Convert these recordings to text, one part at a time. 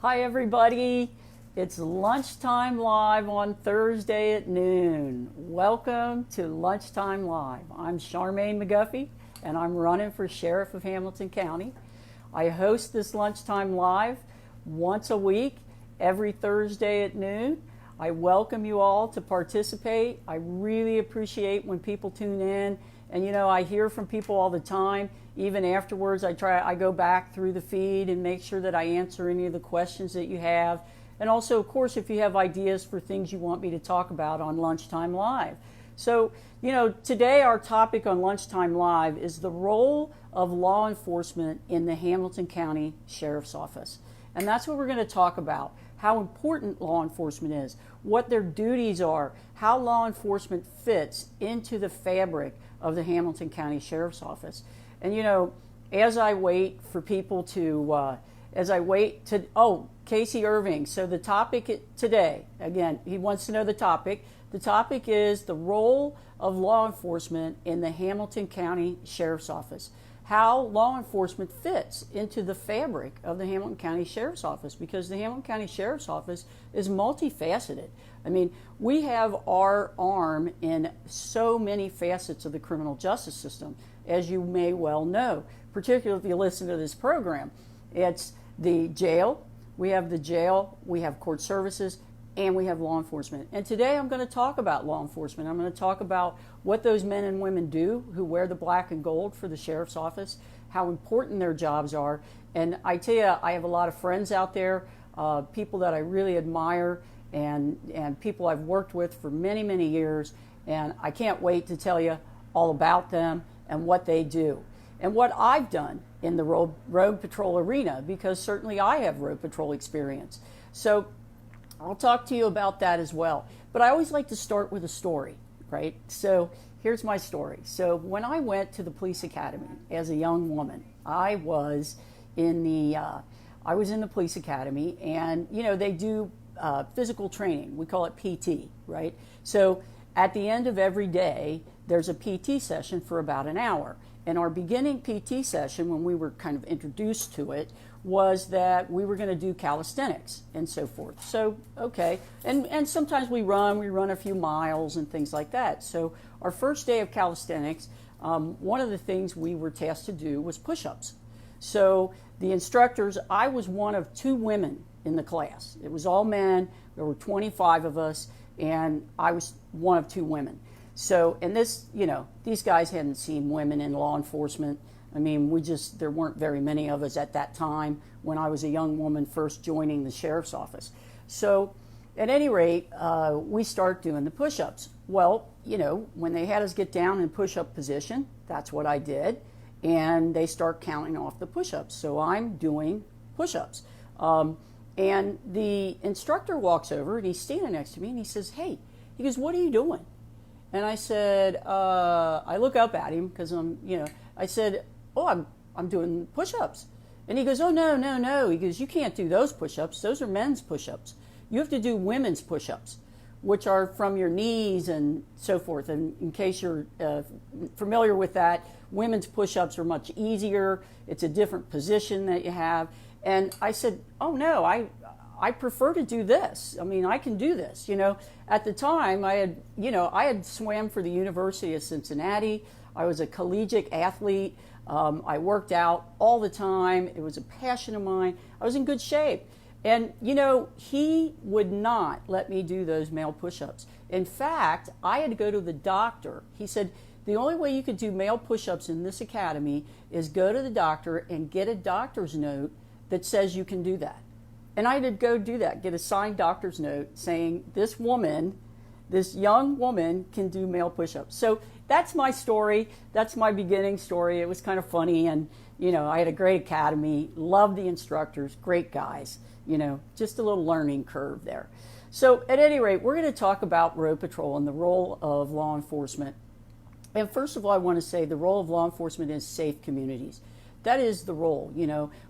Hi everybody, it's Lunchtime Live on Thursday at noon. Welcome to Lunchtime Live. I'm Charmaine McGuffey and I'm running for Sheriff of Hamilton County. I host this Lunchtime Live once a week, every Thursday at noon. I welcome you all to participate. I really appreciate when people tune in. And I hear from people all the time. Even afterwards, I go back through the feed and make sure that I answer any of the questions that you have. And also, of course, if you have ideas for things you want me to talk about on Lunchtime Live. So, today our topic on Lunchtime Live is the role of law enforcement in the Hamilton County Sheriff's Office. And that's what we're going to talk about. How important law enforcement is, what their duties are, how law enforcement fits into the fabric of the Hamilton County Sheriff's Office. And as I wait for people to, Casey Irving. So the topic today, again, he wants to know the topic. The topic is the role of law enforcement in the Hamilton County Sheriff's Office. How law enforcement fits into the fabric of the Hamilton County Sheriff's Office, because the Hamilton County Sheriff's Office is multifaceted. I mean, we have our arm in so many facets of the criminal justice system, as you may well know, particularly if you listen to this program. It's the jail, we have court services, and we have law enforcement. And today I'm going to talk about law enforcement. I'm going to talk about what those men and women do who wear the black and gold for the sheriff's office, how important their jobs are. And I tell you, I have a lot of friends out there, people that I really admire, and people I've worked with for many, many years. And I can't wait to tell you all about them and what they do and what I've done in the road patrol arena, because certainly I have road patrol experience. So I'll talk to you about that as well. But I always like to start with a story, right? So here's my story. So when I went to the police academy as a young woman, I was in the police academy, and they do physical training. We call it PT, right? So at the end of every day, there's a PT session for about an hour. And our beginning PT session, when we were kind of introduced to it, was that we were going to do calisthenics and so forth. So, okay. And sometimes we run a few miles and things like that. So our first day of calisthenics, one of the things we were tasked to do was push-ups. So the instructors, I was one of two women in the class. It was all men. There were 25 of us, and I was one of two women. So, and this, these guys hadn't seen women in law enforcement. I mean, there weren't very many of us at that time when I was a young woman first joining the sheriff's office. So, at any rate, we start doing the push-ups. Well, when they had us get down in push-up position, that's what I did. And they start counting off the push-ups. So I'm doing push-ups. And the instructor walks over and he's standing next to me and he says, "Hey," he goes, "what are you doing?" And I said, I look up at him because I said, "Oh, I'm doing push-ups." And he goes, "Oh, no. He goes, "You can't do those push-ups. Those are men's push-ups. You have to do women's push-ups, which are from your knees and so forth." And in case you're familiar with that, women's push-ups are much easier. It's a different position that you have. And I said, "Oh, no, I prefer to do this. I mean, I can do this." At the time, I had swam for the University of Cincinnati. I was a collegiate athlete. I worked out all the time. It was a passion of mine. I was in good shape. And, he would not let me do those male push-ups. In fact, I had to go to the doctor. He said, "The only way you could do male push-ups in this academy is go to the doctor and get a doctor's note that says you can do that." And I had to go do that, get a signed doctor's note saying this young woman can do male push-ups. So that's my story. That's my beginning story. It was kind of funny. And, I had a great academy, loved the instructors, great guys, just a little learning curve there. So at any rate, we're going to talk about road patrol and the role of law enforcement. And first of all, I want to say the role of law enforcement is safe communities. That is the role.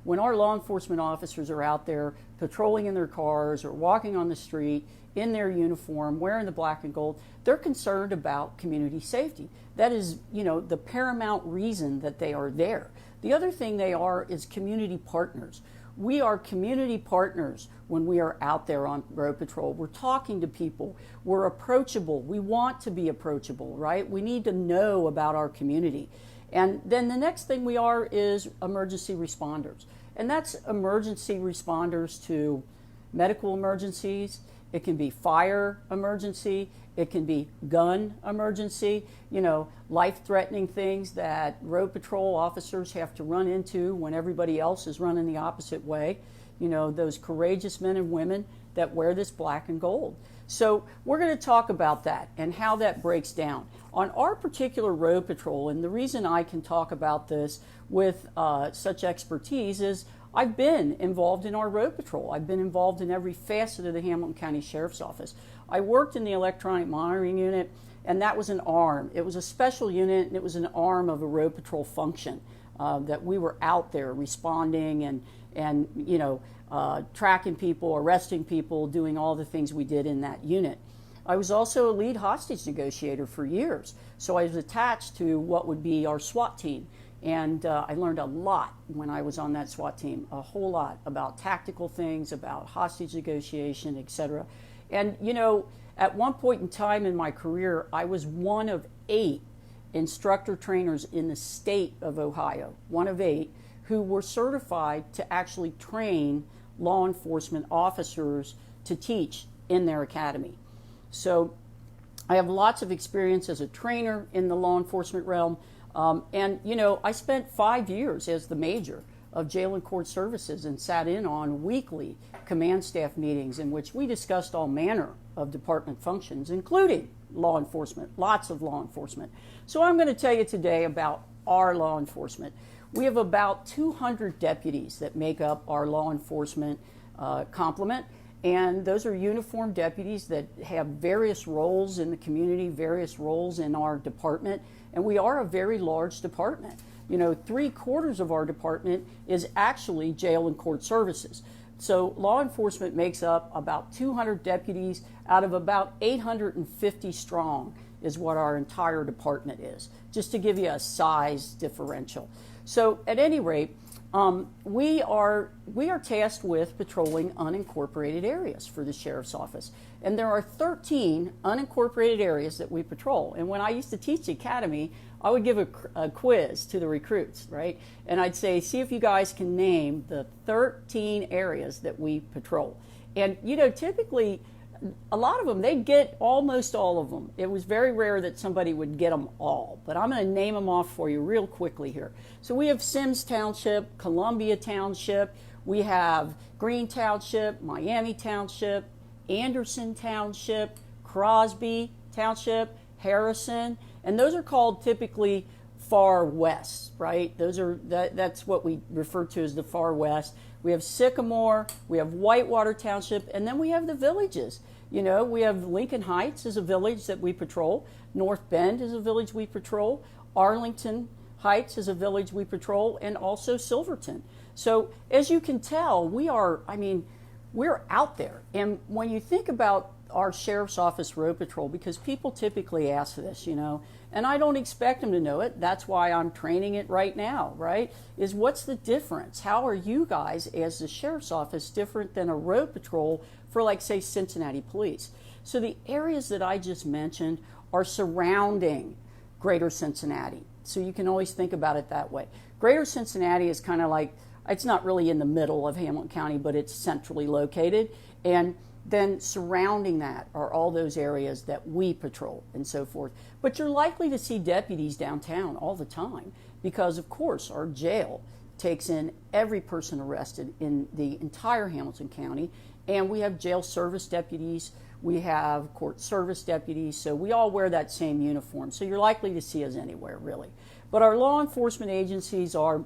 When our law enforcement officers are out there patrolling in their cars or walking on the street in their uniform, wearing the black and gold, they're concerned about community safety. That is, the paramount reason that they are there. The other thing they are is community partners. We are community partners when we are out there on road patrol. We're talking to people. We're approachable. We want to be approachable, right? We need to know about our community. And then the next thing we are is emergency responders. And that's emergency responders to medical emergencies. It can be fire emergency. It can be gun emergency, life-threatening things that road patrol officers have to run into when everybody else is running the opposite way. Those courageous men and women that wear this black and gold. So we're going to talk about that and how that breaks down. On our particular road patrol, and the reason I can talk about this with such expertise is I've been involved in our road patrol. I've been involved in every facet of the Hamilton County Sheriff's Office. I worked in the electronic monitoring unit, and that was an arm. It was a special unit, and it was an arm of a road patrol function that we were out there responding and tracking people, arresting people, doing all the things we did in that unit. I was also a lead hostage negotiator for years, so I was attached to what would be our SWAT team. And I learned a lot when I was on that SWAT team, a whole lot about tactical things, about hostage negotiation, etc. And, at one point in time in my career, I was one of 8 instructor trainers in the state of Ohio, one of 8, who were certified to actually train law enforcement officers to teach in their academy. So I have lots of experience as a trainer in the law enforcement realm. I spent 5 years as the major of jail and court services and sat in on weekly command staff meetings in which we discussed all manner of department functions, including law enforcement, lots of law enforcement. So I'm going to tell you today about our law enforcement. We have about 200 deputies that make up our law enforcement complement. And those are uniformed deputies that have various roles in the community, various roles in our department. And we are a very large department. 3/4 of our department is actually jail and court services. So law enforcement makes up about 200 deputies out of about 850 strong is what our entire department is, just to give you a size differential. So at any rate, we are tasked with patrolling unincorporated areas for the Sheriff's Office. And there are 13 unincorporated areas that we patrol. And when I used to teach the academy, I would give a quiz to the recruits, right? And I'd say, see if you guys can name the 13 areas that we patrol. And, typically, a lot of them, they'd get almost all of them. It was very rare that somebody would get them all, but I'm going to name them off for you real quickly here. So we have Sims Township, Columbia Township, we have Green Township, Miami Township, Anderson Township, Crosby Township, Harrison, and those are called typically far west, right? That's what we refer to as the far west. We have Sycamore, we have Whitewater Township, and then we have the villages. We have Lincoln Heights is a village that we patrol. North Bend is a village we patrol. Arlington Heights is a village we patrol, and also Silverton. So as you can tell, we're out there. And when you think about our Sheriff's Office Road Patrol, because people typically ask this, and I don't expect them to know it. That's why I'm training it right now, right? Is what's the difference? How are you guys as the Sheriff's Office different than a road patrol for, like, say, Cincinnati Police? So the areas that I just mentioned are surrounding Greater Cincinnati. So you can always think about it that way. Greater Cincinnati is kind of like, it's not really in the middle of Hamilton County, but it's centrally located. And then surrounding that are all those areas that we patrol and so forth. But you're likely to see deputies downtown all the time because, of course, our jail takes in every person arrested in the entire Hamilton County. And we have jail service deputies, we have court service deputies, so we all wear that same uniform. So you're likely to see us anywhere, really. But our law enforcement agencies are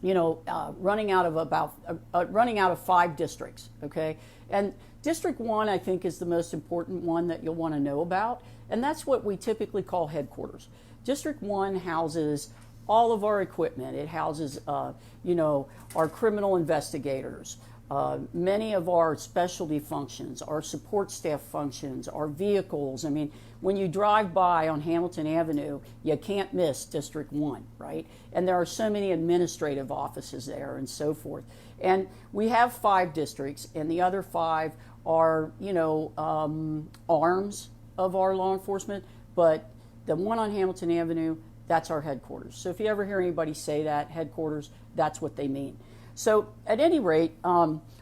running out of 5 districts, okay? And District 1, I think, is the most important one that you'll want to know about, and that's what we typically call headquarters. District 1 houses all of our equipment. It houses, our criminal investigators, Many of our specialty functions, our support staff functions, our vehicles. I mean, when you drive by on Hamilton Avenue, you can't miss District 1, right? And there are so many administrative offices there and so forth. And we have 5 districts, and the other 5 are, arms of our law enforcement, but the one on Hamilton Avenue, that's our headquarters. So if you ever hear anybody say that, headquarters, that's what they mean. So at any rate,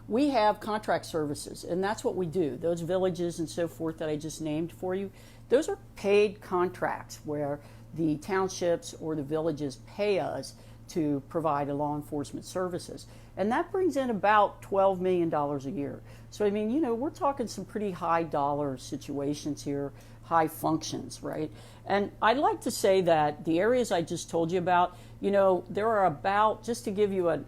we have contract services, and that's what we do. Those villages and so forth that I just named for you, those are paid contracts where the townships or the villages pay us to provide law enforcement services. And that brings in about $12 million a year. So, I mean, we're talking some pretty high dollar situations here, high functions, right? And I'd like to say that the areas I just told you about, there are about, just to give you an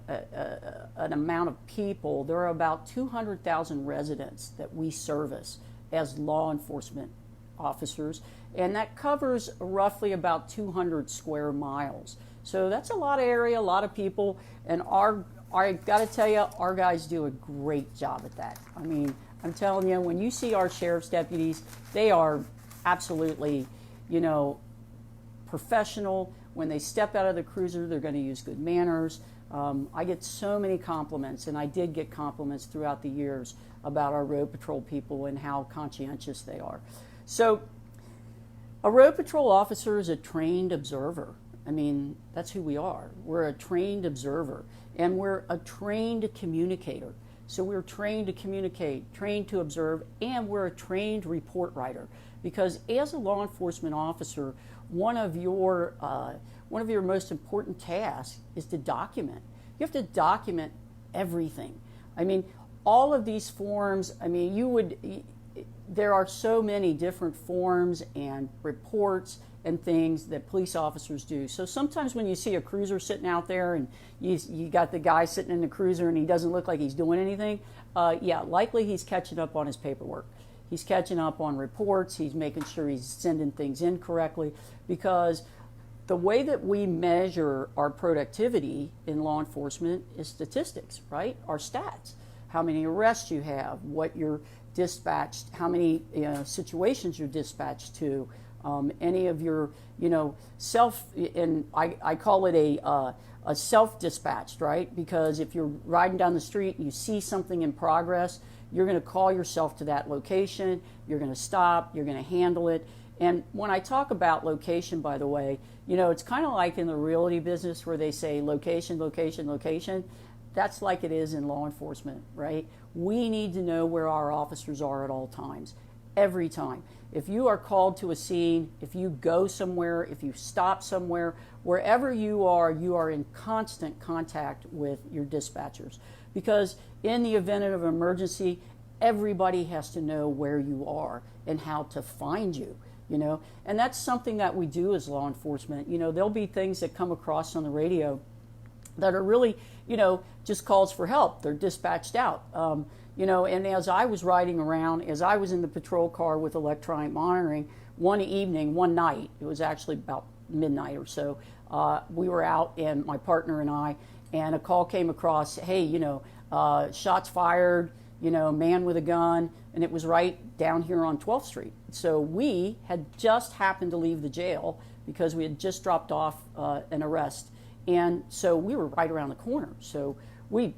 amount of people, there are about 200,000 residents that we service as law enforcement officers, and that covers roughly about 200 square miles. So that's a lot of area, a lot of people, and I got to tell you, our guys do a great job at that. I mean, I'm telling you, when you see our sheriff's deputies, they are absolutely, professional. When they step out of the cruiser, they're going to use good manners. I get so many compliments, and I did get compliments throughout the years about our road patrol people and how conscientious they are. So a road patrol officer is a trained observer. I mean, that's who we are. We're a trained observer, and we're a trained communicator. So we're trained to communicate, trained to observe, and we're a trained report writer. Because as a law enforcement officer, one of your most important tasks is to document. You have to document everything. I mean, all of these forms, there are so many different forms and reports and things that police officers do. So sometimes when you see a cruiser sitting out there and you got the guy sitting in the cruiser and he doesn't look like he's doing anything, likely he's catching up on his paperwork. He's catching up on reports. He's making sure he's sending things in correctly, because the way that we measure our productivity in law enforcement is statistics, right? Our stats. How many arrests you have, what you're dispatched, how many situations you're dispatched to, any of your, self, and I call it a self-dispatched, right? Because if you're riding down the street and you see something in progress, you're going to call yourself to that location, you're going to stop, you're going to handle it. And when I talk about location, by the way, it's kind of like in the realty business where they say location, location, location. That's like it is in law enforcement, right? We need to know where our officers are at all times, every time. If you are called to a scene, if you go somewhere, if you stop somewhere, wherever you are in constant contact with your dispatchers. Because in the event of an emergency, everybody has to know where you are and how to find you, And that's something that we do as law enforcement. There'll be things that come across on the radio that are really, just calls for help. They're dispatched out. And as I was riding around, as I was in the patrol car with electronic monitoring, one night, it was actually about midnight or so, we were out, and my partner and I, and a call came across, hey, shots fired, man with a gun, and it was right down here on 12th Street. So we had just happened to leave the jail because we had just dropped off an arrest. And so we were right around the corner. So we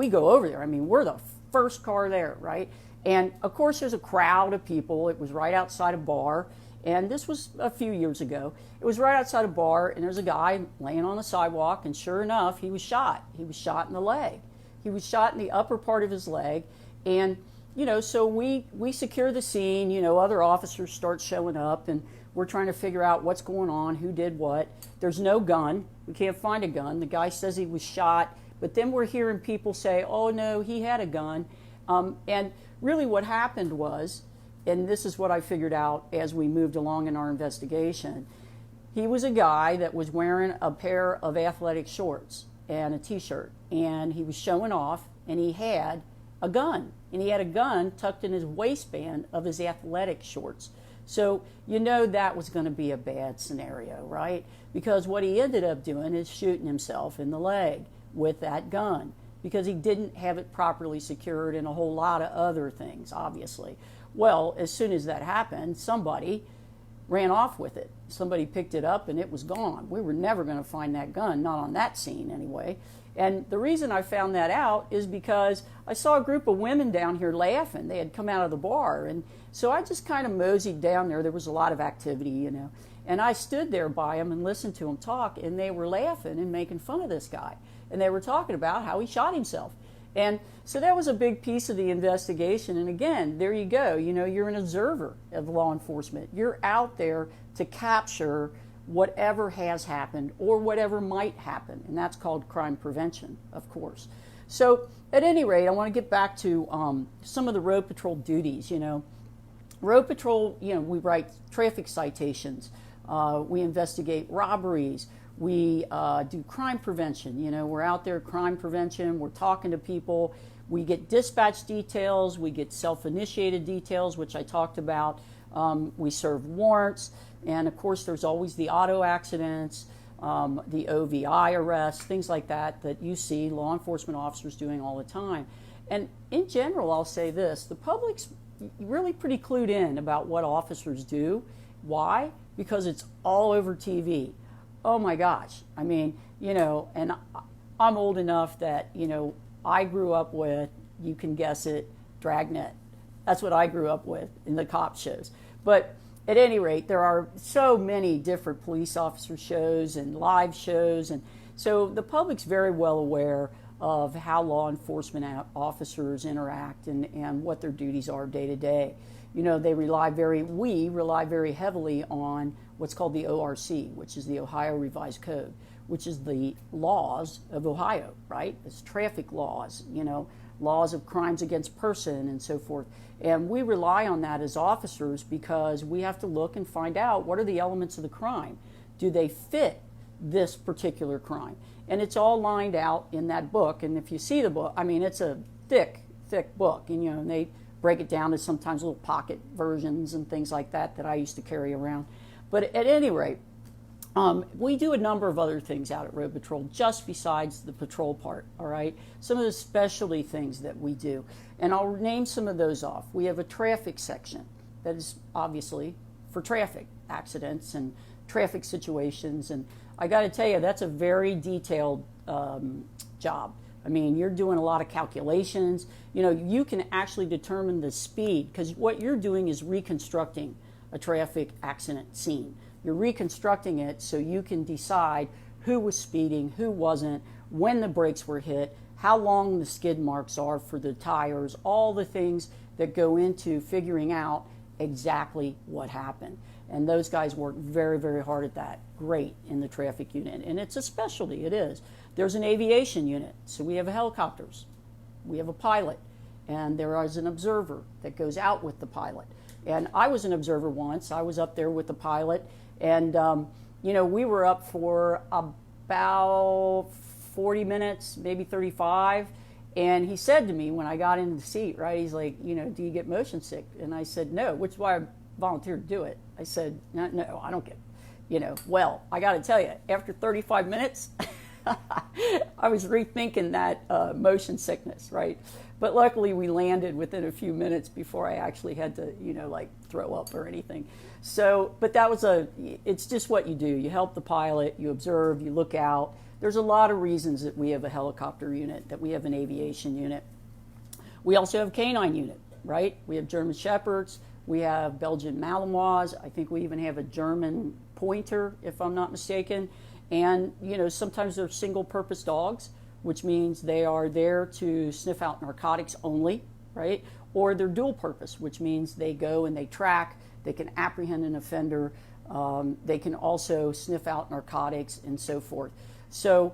go over there. I mean, we're the first car there, right? And of course, there's a crowd of people. It was right outside a bar. And this was a few years ago. It was right outside a bar, and there's a guy laying on the sidewalk, and sure enough, he was shot. He was shot in the leg. He was shot in the upper part of his leg. And, so we secure the scene. Other officers start showing up, and we're trying to figure out what's going on, who did what. There's no gun. We can't find a gun. The guy says he was shot, but then we're hearing people say, oh, no, he had a gun. And really what happened was, and this is what I figured out as we moved along in our investigation, he was a guy that was wearing a pair of athletic shorts and a t-shirt, and he was showing off, and he had a gun, and he had a gun tucked in his waistband of his athletic shorts. So that was going to be a bad scenario, right? Because what he ended up doing is shooting himself in the leg with that gun. because he didn't have it properly secured and a whole lot of other things, obviously. Well, as soon as that happened, somebody ran off with it. Somebody picked it up and it was gone. We were never going to find that gun, not on that scene anyway. And the reason I found that out is because I saw a group of women down here laughing. They had come out of the bar. And so I just kind of moseyed down there. There was a lot of activity, you know. And I stood there by them and listened to them talk, and they were laughing and making fun of this guy. And they were talking about how he shot himself. And so that was a big piece of the investigation. And again, there you go. You know, you're an observer of law enforcement. You're out there to capture whatever has happened or whatever might happen. And that's called crime prevention, of course. So at any rate, I want to get back to some of the road patrol duties. You know, road patrol, you know, we write traffic citations. We investigate robberies. We do crime prevention. You know, we're out there, crime prevention. We're talking to people. We get dispatch details. We get self-initiated details, which I talked about. We serve warrants. And, of course, there's always the auto accidents, the OVI arrests, things like that you see law enforcement officers doing all the time. And in general, I'll say this. The public's really pretty clued in about what officers do. Why? Because it's all over TV. Oh my gosh. I mean, you know, and I'm old enough that, you know, I grew up with, you can guess it, Dragnet. That's what I grew up with in the cop shows. But at any rate, there are so many different police officer shows and live shows. And so the public's very well aware of how law enforcement officers interact and what their duties are day to day. You know, we rely very heavily on what's called the ORC, which is the Ohio Revised Code, which is the laws of Ohio, right? It's traffic laws, you know, laws of crimes against person and so forth. And we rely on that as officers because we have to look and find out what are the elements of the crime. Do they fit this particular crime? And it's all lined out in that book. And if you see the book, I mean, it's a thick book. And, you know, and they break it down to sometimes little pocket versions and things like that I used to carry around. But at any rate, we do a number of other things out at Road Patrol just besides the patrol part, all right? Some of the specialty things that we do. And I'll name some of those off. We have a traffic section that is obviously for traffic accidents and traffic situations. And I got to tell you, that's a very detailed job. I mean, you're doing a lot of calculations. You know, you can actually determine the speed because what you're doing is reconstructing a traffic accident scene. You're reconstructing it so you can decide who was speeding, who wasn't, when the brakes were hit, how long the skid marks are for the tires, all the things that go into figuring out exactly what happened. And those guys work very, very hard at that. Great in the traffic unit. And it's a specialty, it is. There's an aviation unit, so we have helicopters. We have a pilot, and there is an observer that goes out with the pilot. And I was an observer once. I was up there with the pilot, and you know, we were up for about 40 minutes, maybe 35. And he said to me when I got into the seat, right, he's like, you know, do you get motion sick? And I said, no, which is why I volunteered to do it. I said, no, I don't get, you know. Well, I got to tell you, after 35 minutes, I was rethinking that motion sickness, right? But luckily we landed within a few minutes before I actually had to, you know, like throw up or anything. So, but it's just what you do. You help the pilot, you observe, you look out. There's a lot of reasons that we have a helicopter unit, that we have an aviation unit. We also have a canine unit, right? We have German Shepherds, we have Belgian Malinois. I think we even have a German Pointer, if I'm not mistaken. And, you know, sometimes they're single-purpose dogs, which means they are there to sniff out narcotics only, right? Or they're dual-purpose, which means they go and they track, they can apprehend an offender, they can also sniff out narcotics and so forth. So,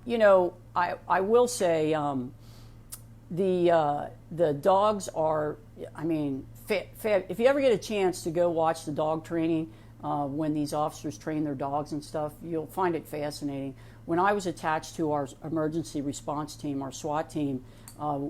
you know, I will say the dogs are, I mean, if you ever get a chance to go watch the dog training, when these officers train their dogs and stuff, you'll find it fascinating. When I was attached to our emergency response team, our SWAT team,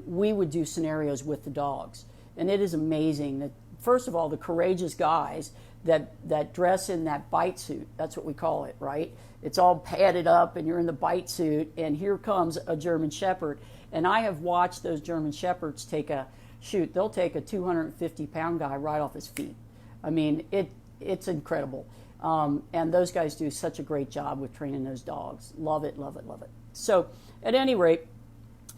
we would do scenarios with the dogs. And it is amazing that, first of all, the courageous guys that dress in that bite suit. That's what we call it, right? It's all padded up and you're in the bite suit, and here comes a German Shepherd. And I have watched those German Shepherds they'll take a 250-pound guy right off his feet. I mean, it's incredible. And those guys do such a great job with training those dogs. Love it, love it, love it. So at any rate,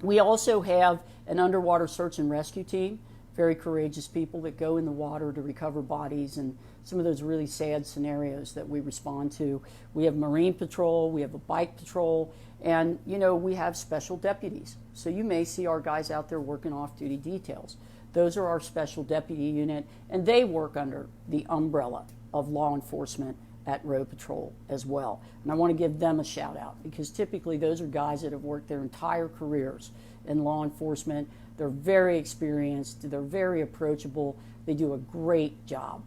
we also have an underwater search and rescue team, very courageous people that go in the water to recover bodies and some of those really sad scenarios that we respond to. We have Marine Patrol, we have a bike patrol, and we have special deputies. So you may see our guys out there working off-duty details. Those are our special deputy unit, and they work under the umbrella of law enforcement at Road Patrol as well. And I want to give them a shout out, because typically those are guys that have worked their entire careers in law enforcement. They're very experienced, they're very approachable, they do a great job.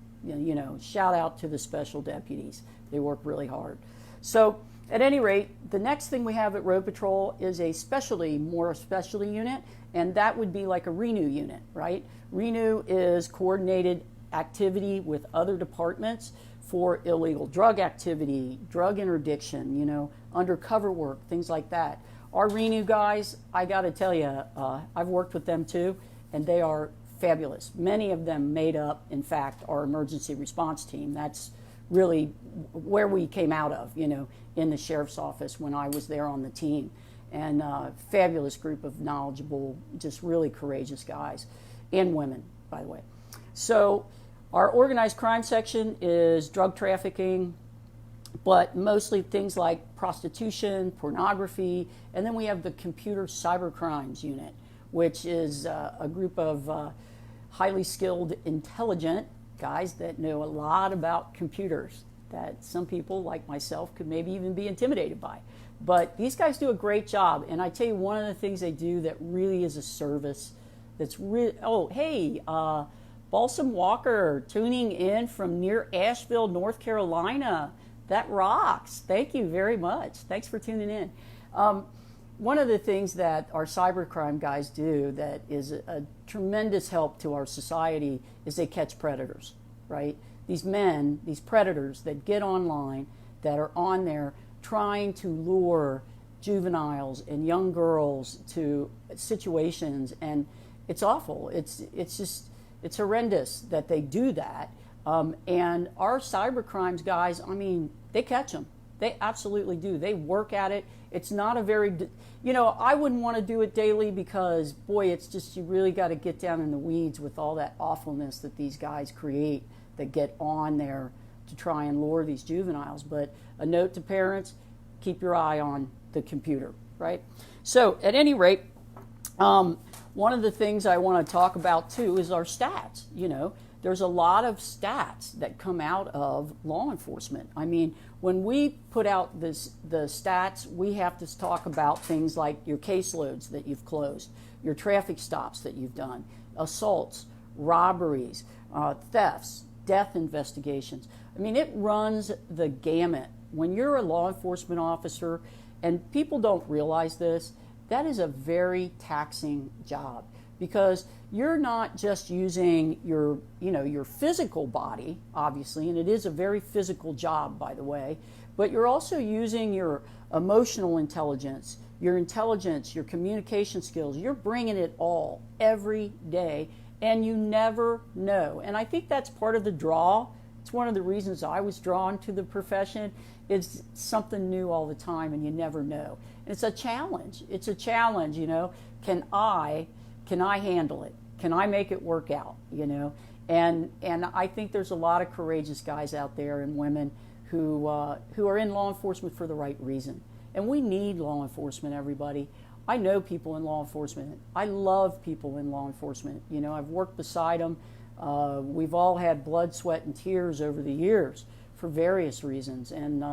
Shout out to the special deputies. They work really hard. So at any rate, the next thing we have at Road Patrol is a more specialty unit, and that would be like a RENEW unit, right? RENEW is coordinated activity with other departments for illegal drug activity, drug interdiction, undercover work, things like that. Our RENEW guys, I got to tell you, I've worked with them too, and they are fabulous. Many of them made up, in fact, our emergency response team. That's really where we came out of, in the sheriff's office when I was there on the team. And fabulous group of knowledgeable, just really courageous guys, and women, by the way. So our organized crime section is drug trafficking, but mostly things like prostitution, pornography, and then we have the computer cyber crimes unit, which is a group of highly skilled, intelligent guys that know a lot about computers that some people like myself could maybe even be intimidated by. But these guys do a great job, and I tell you, one of the things they do that really is a service that's really, Balsam Walker tuning in from near Asheville, North Carolina. That rocks. Thank you very much. Thanks for tuning in. One of the things that our cybercrime guys do that is a tremendous help to our society is they catch predators, right? These men, these predators that get online, that are on there trying to lure juveniles and young girls to situations, and it's awful. It's horrendous that they do that. And our cybercrimes guys, they catch them. They absolutely do. They work at it. It's not a very, I wouldn't want to do it daily because, boy, it's just, you really got to get down in the weeds with all that awfulness that these guys create that get on there to try and lure these juveniles. But a note to parents, keep your eye on the computer, right? So at any rate, one of the things I want to talk about too is our stats. There's a lot of stats that come out of law enforcement. When we put out the stats, we have to talk about things like your caseloads that you've closed, your traffic stops that you've done, assaults, robberies, thefts, death investigations. It runs the gamut. When you're a law enforcement officer, and people don't realize this, that is a very taxing job, because you're not just using your physical body, obviously, and it is a very physical job, by the way, but you're also using your emotional intelligence, your communication skills. You're bringing it all every day, and you never know. And I think that's part of the draw. It's one of the reasons I was drawn to the profession. It's something new all the time, and you never know. And it's a challenge. It's a challenge, Can I handle it? Can I make it work out? And I think there's a lot of courageous guys out there and women who are in law enforcement for the right reason. And we need law enforcement, everybody. I know people in law enforcement. I love people in law enforcement. I've worked beside them. We've all had blood, sweat, and tears over the years for various reasons. And,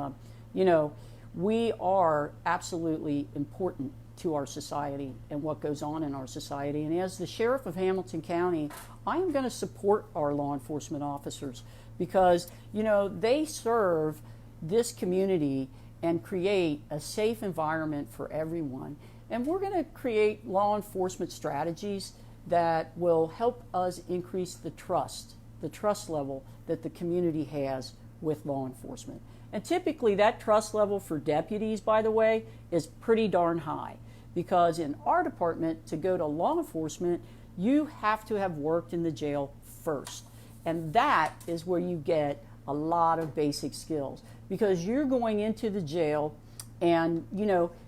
we are absolutely important to our society and what goes on in our society. And as the sheriff of Hamilton County, I am going to support our law enforcement officers because, they serve this community and create a safe environment for everyone. And we're going to create law enforcement strategies that will help us increase the trust the trust level that the community has with law enforcement. And typically that trust level for deputies, by the way, is pretty darn high, because in our department, to go to law enforcement, you have to have worked in the jail first. And that is where you get a lot of basic skills, because you're going into the jail and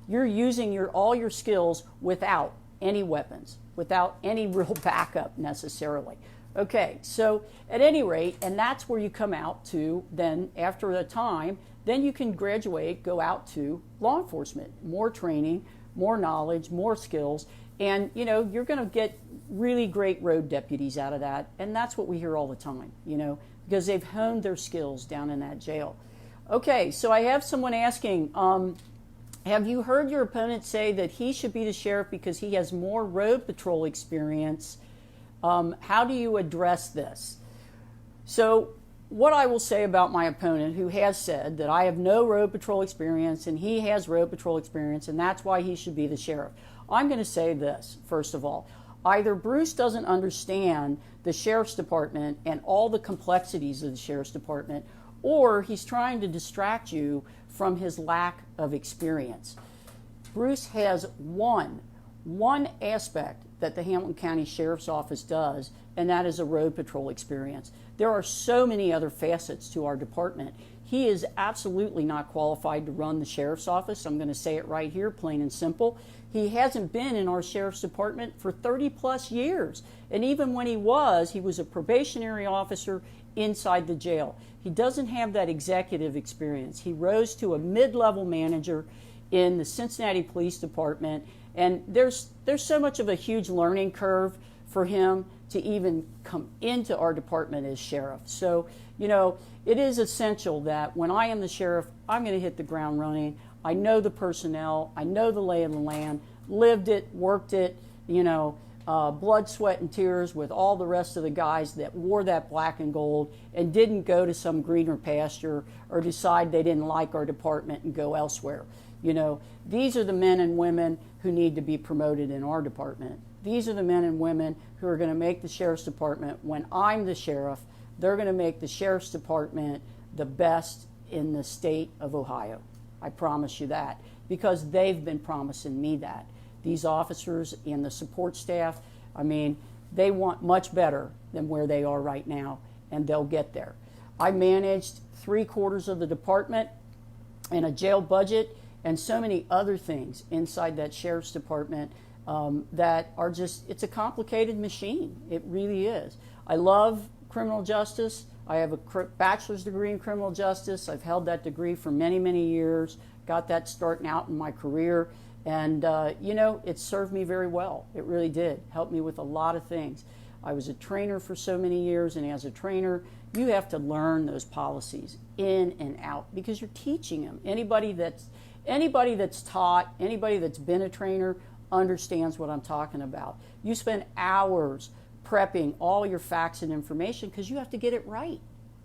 you're using all your skills without any weapons, without any real backup necessarily. Okay, so at any rate, and that's where you come out to then after a time, then you can graduate, go out to law enforcement, more training, more knowledge, more skills, and you're going to get really great road deputies out of that. And that's what we hear all the time, because they've honed their skills down in that jail. Okay, so I have someone asking, have you heard your opponent say that he should be the sheriff because he has more road patrol experience? How do you address this? So what I will say about my opponent, who has said that I have no road patrol experience and he has road patrol experience and that's why he should be the sheriff, I'm going to say this, first of all. Either Bruce doesn't understand the sheriff's department and all the complexities of the sheriff's department, or he's trying to distract you from his lack of experience. Bruce has one aspect that the Hamilton County Sheriff's Office does, and that is a road patrol experience. There are so many other facets to our department. He is absolutely not qualified to run the sheriff's office. I'm going to say it right here, plain and simple. He hasn't been in our sheriff's department for 30 plus years. And even when he was a probationary officer inside the jail. He doesn't have that executive experience. He rose to a mid-level manager in the Cincinnati Police Department, and there's so much of a huge learning curve for him to even come into our department as sheriff. So, it is essential that when I am the sheriff, I'm going to hit the ground running. I know the personnel, I know the lay of the land, lived it, worked it, blood, sweat, and tears with all the rest of the guys that wore that black and gold and didn't go to some greener pasture or decide they didn't like our department and go elsewhere. These are the men and women who need to be promoted in our department. These are the men and women who are going to make the sheriff's department, when I'm the sheriff, they're going to make the sheriff's department the best in the state of Ohio. I promise you that, because they've been promising me that. These officers and the support staff, they want much better than where they are right now, and they'll get there. I managed 3/4 of the department and a jail budget and so many other things inside that sheriff's department that are it's a complicated machine. It really is. I love criminal justice. I have a bachelor's degree in criminal justice. I've held that degree for many, many years, got that starting out in my career. And, it served me very well. It really did. Helped me with a lot of things. I was a trainer for so many years, and as a trainer, you have to learn those policies in and out because you're teaching them. Anybody that's taught, anybody that's been a trainer understands what I'm talking about. You spend hours prepping all your facts and information because you have to get it right.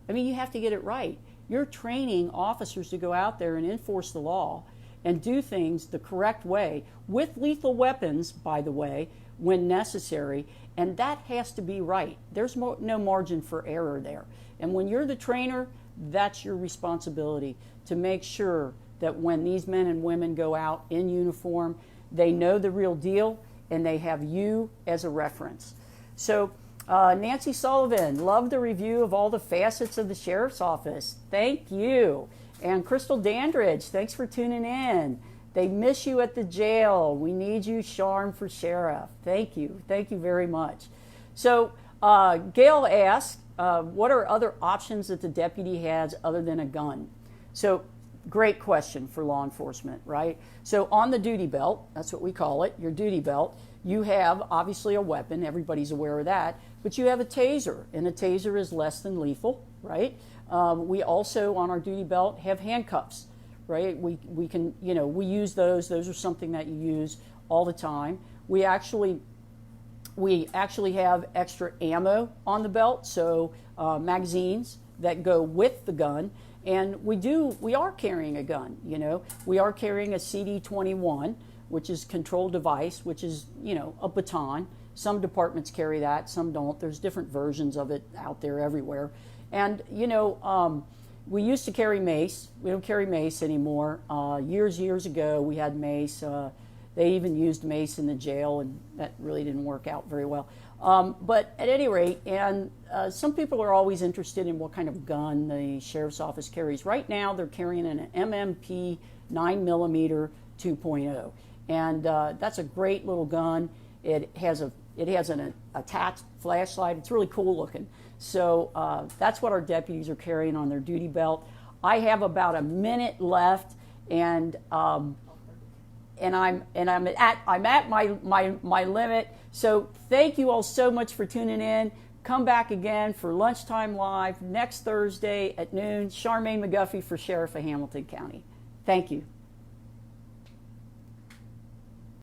You have to get it right. You're training officers to go out there and enforce the law and do things the correct way with lethal weapons, by the way, when necessary, and that has to be right. There's no margin for error there. And when you're the trainer, that's your responsibility to make sure that when these men and women go out in uniform, they know the real deal and they have you as a reference. So Nancy Sullivan, love the review of all the facets of the sheriff's office. Thank you. And Crystal Dandridge, thanks for tuning in. They miss you at the jail. We need you, Charm, for sheriff. Thank you. Thank you very much. So Gail asked, what are other options that the deputy has other than a gun? So great question for law enforcement, right? So on the duty belt, that's what we call it, your duty belt, you have obviously a weapon. Everybody's aware of that. But you have a taser, and a taser is less than lethal, right? We also, on our duty belt, have handcuffs, right? We can, we use those. Those are something that you use all the time. We actually have extra ammo on the belt, so magazines that go with the gun. And we are carrying a gun, We are carrying a CD-21, which is controlled device, which is, a baton. Some departments carry that, some don't. There's different versions of it out there everywhere. And, you know, we used to carry mace. We don't carry mace anymore. Years ago, we had mace. They even used mace in the jail, and that really didn't work out very well. But at any rate, and some people are always interested in what kind of gun the sheriff's office carries. Right now, they're carrying an MMP 9mm 2.0, and that's a great little gun. It has an attached flashlight. It's really cool looking. So that's what our deputies are carrying on their duty belt. I have about a minute left, and I'm at my limit. So thank you all so much for tuning in. Come back again for Lunchtime Live next Thursday at noon. Charmaine McGuffey for Sheriff of Hamilton County. Thank you.